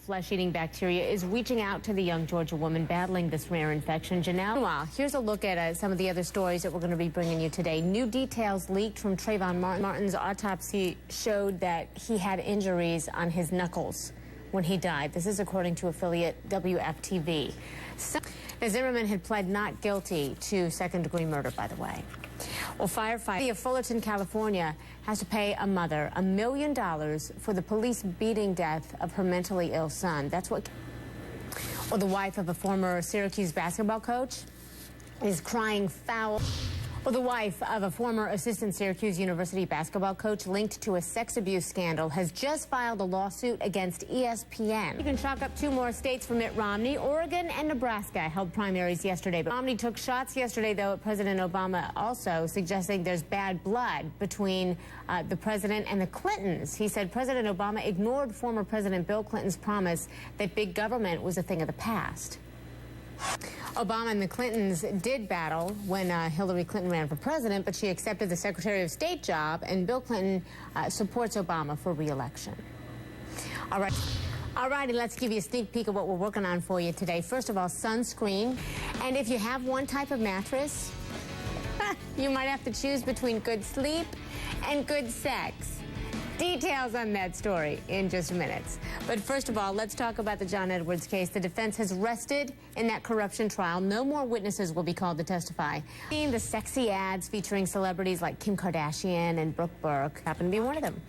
flesh-eating bacteria is reaching out to the young Georgia woman battling this rare infection. Janelle, meanwhile, here's a look at some of the other stories that we're going to be bringing you today. New details leaked from Trayvon Martin. Martin's autopsy showed that he had injuries on his knuckles when he died. This is according to affiliate WFTV. Zimmerman had pled not guilty to second-degree murder, by the way. Well, firefighter of Fullerton, California, has to pay a mother $1 million for the police beating death of her mentally ill son. That's what. Well, the wife of a former Syracuse basketball coach is crying foul. Well, the wife of a former assistant Syracuse University basketball coach linked to a sex abuse scandal has just filed a lawsuit against ESPN. You can chalk up 2 more states for Mitt Romney. Oregon and Nebraska held primaries yesterday. But Romney took shots yesterday, though, at President Obama, also suggesting there's bad blood between the president and the Clintons. He said President Obama ignored former President Bill Clinton's promise that big government was a thing of the past. Obama and the Clintons did battle when Hillary Clinton ran for president, but she accepted the Secretary of State job, and Bill Clinton supports Obama for re-election. All righty, let's give you a sneak peek of what we're working on for you today. First of all, sunscreen. And if you have one type of mattress, you might have to choose between good sleep and good sex. Details on that story in just minutes. But first of all, let's talk about the John Edwards case. The defense has rested in that corruption trial. No more witnesses will be called to testify. The sexy ads featuring celebrities like Kim Kardashian and Brooke Burke happen to be one of them.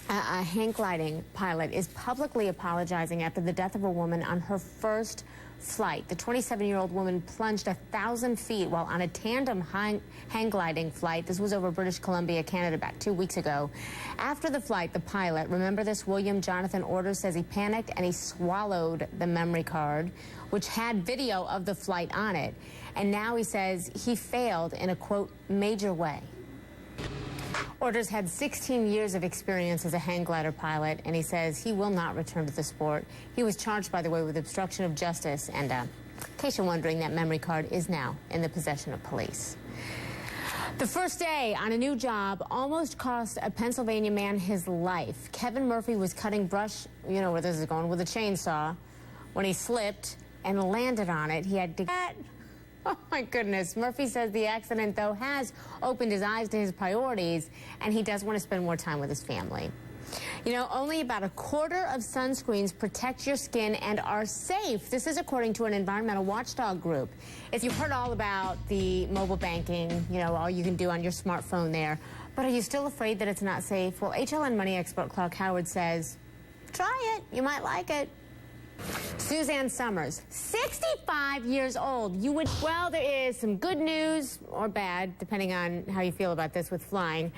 A hang gliding pilot is publicly apologizing after the death of a woman on her first flight. The 27-year-old woman plunged 1,000 feet while on a tandem hang gliding flight. This was over British Columbia, Canada, about 2 weeks ago. After the flight, the pilot, remember this, William Jonathan Orders, says he panicked and he swallowed the memory card, which had video of the flight on it. And now he says he failed in a, quote, major way. Orders had 16 years of experience as a hang glider pilot, and he says he will not return to the sport. He was charged, by the way, with obstruction of justice, and in case you're wondering, that memory card is now in the possession of police. The first day on a new job almost cost a Pennsylvania man his life. Kevin Murphy was cutting brush, you know where this is going, with a chainsaw. When he slipped and landed on it, he had to... Oh, my goodness. Murphy says the accident, though, has opened his eyes to his priorities, and he does want to spend more time with his family. You know, only about a quarter of sunscreens protect your skin and are safe. This is according to an environmental watchdog group. If you've heard all about the mobile banking, you know, all you can do on your smartphone there, but are you still afraid that it's not safe? Well, HLN money expert Clark Howard says, try it. You might like it. Suzanne Summers, 65 years old. Well, there is some good news, or bad, depending on how you feel about this with flying.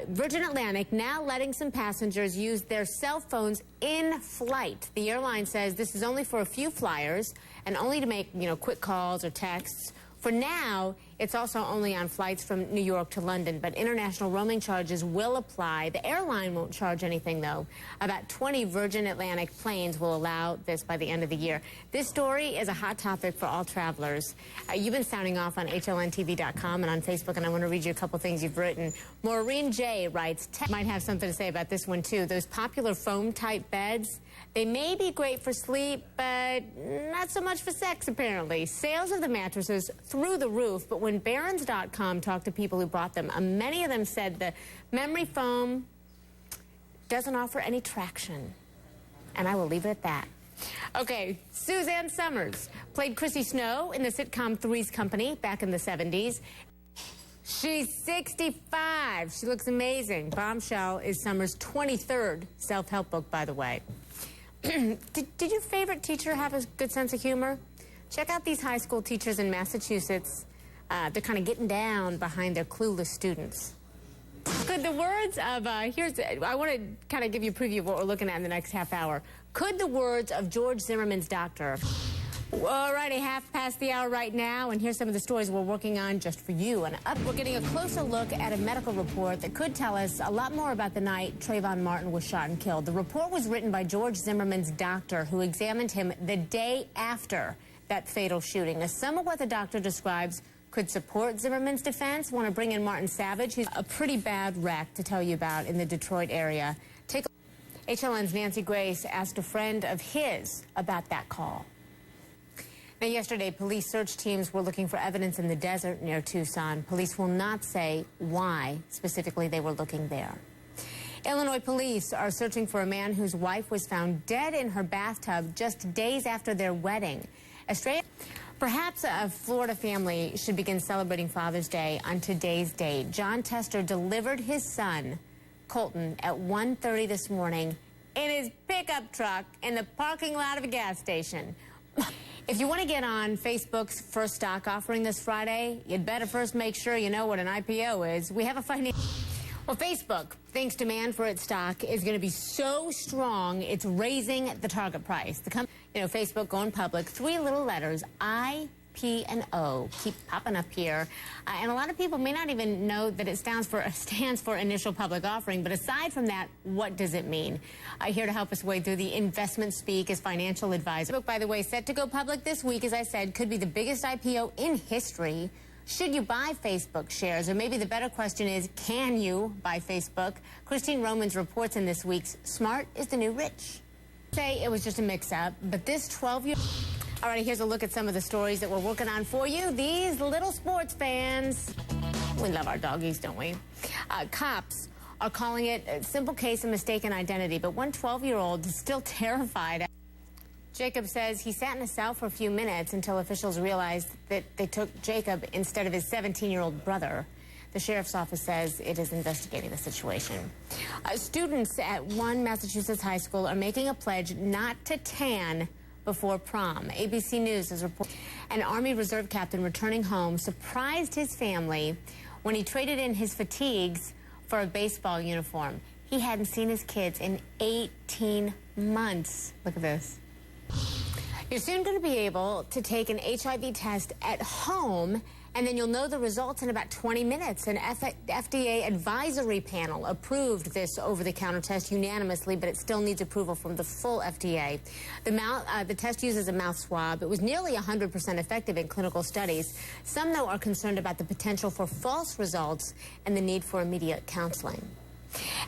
Virgin Atlantic now letting some passengers use their cell phones in flight. The airline says this is only for a few flyers and only to make, you know, quick calls or texts. For now, it's also only on flights from New York to London, but international roaming charges will apply. The airline won't charge anything, though. About 20 Virgin Atlantic planes will allow this by the end of the year. This story is a hot topic for all travelers. You've been sounding off on HLNTV.com and on Facebook, and I want to read you a couple things you've written. Maureen J. writes, might have something to say about this one, too. Those popular foam-type beds, they may be great for sleep, but not so much for sex, apparently. Sales of the mattresses through the roof, but when Barron's.com talked to people who bought them, many of them said the memory foam doesn't offer any traction. And I will leave it at that. Okay, Suzanne Summers played Chrissy Snow in the sitcom Three's Company back in the 70s. She's 65. She looks amazing. Bombshell is Summers' 23rd self-help book, by the way. Did your favorite teacher have a good sense of humor? Check out these high school teachers in Massachusetts. They're kind of getting down behind their clueless students. Could the words of, I want to kind of give you a preview of what we're looking at in the next half hour. Could the words of George Zimmerman's doctor... All righty, half past the hour right now, and here's some of the stories we're working on just for you. And we're getting a closer look at a medical report that could tell us a lot more about the night Trayvon Martin was shot and killed. The report was written by George Zimmerman's doctor, who examined him the day after that fatal shooting. Now, some of what the doctor describes could support Zimmerman's defense. Want to bring in Martin Savage, who's a pretty bad wreck to tell you about in the Detroit area. HLN's Nancy Grace asked a friend of his about that call. Now, yesterday, police search teams were looking for evidence in the desert near Tucson. Police will not say why specifically they were looking there. Illinois police are searching for a man whose wife was found dead in her bathtub just days after their wedding. Perhaps a Florida family should begin celebrating Father's Day on today's date. John Tester delivered his son, Colton, at 1:30 this morning in his pickup truck in the parking lot of a gas station. If you want to get on Facebook's first stock offering this Friday, you'd better first make sure you know what an IPO is. We have a financial... Well, Facebook thinks demand for its stock is going to be so strong, it's raising the target price. Facebook going public, three little letters, I, P, and O, keep popping up here. And a lot of people may not even know that it stands for initial public offering. But aside from that, what does it mean? Here to help us wade through the investment speak is financial advisor. Facebook, by the way, set to go public this week, as I said, could be the biggest IPO in history. Should you buy Facebook shares? Or maybe the better question is, can you buy Facebook? Christine Romans reports in this week's Smart is the New Rich. Say it was just a mix-up, but this 12-year... All right, here's a look at some of the stories that we're working on for you. These little sports fans. We love our doggies, don't we? Cops are calling it a simple case of mistaken identity, but one 12-year-old is still terrified. Jacob says he sat in a cell for a few minutes until officials realized that they took Jacob instead of his 17-year-old brother. The sheriff's office says it is investigating the situation. Students at one Massachusetts high school are making a pledge not to tan before prom. ABC News has reported an Army Reserve captain returning home surprised his family when he traded in his fatigues for a baseball uniform. He hadn't seen his kids in 18 months. Look at this. You're soon going to be able to take an HIV test at home, and then you'll know the results in about 20 minutes. An FDA advisory panel approved this over-the-counter test unanimously, but it still needs approval from the full FDA. The test uses a mouth swab. It was nearly 100% effective in clinical studies. Some, though, are concerned about the potential for false results and the need for immediate counseling.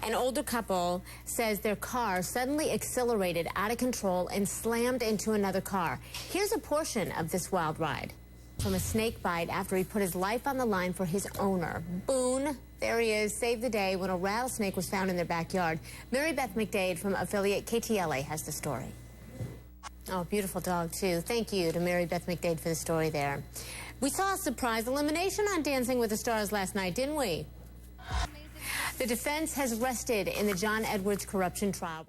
An older couple says their car suddenly accelerated out of control and slammed into another car. Here's a portion of this wild ride. From a snake bite after he put his life on the line for his owner. Boone, there he is, saved the day when a rattlesnake was found in their backyard. Mary Beth McDade from affiliate KTLA has the story. Oh, beautiful dog, too. Thank you to Mary Beth McDade for the story there. We saw a surprise elimination on Dancing with the Stars last night, didn't we? The defense has rested in the John Edwards corruption trial.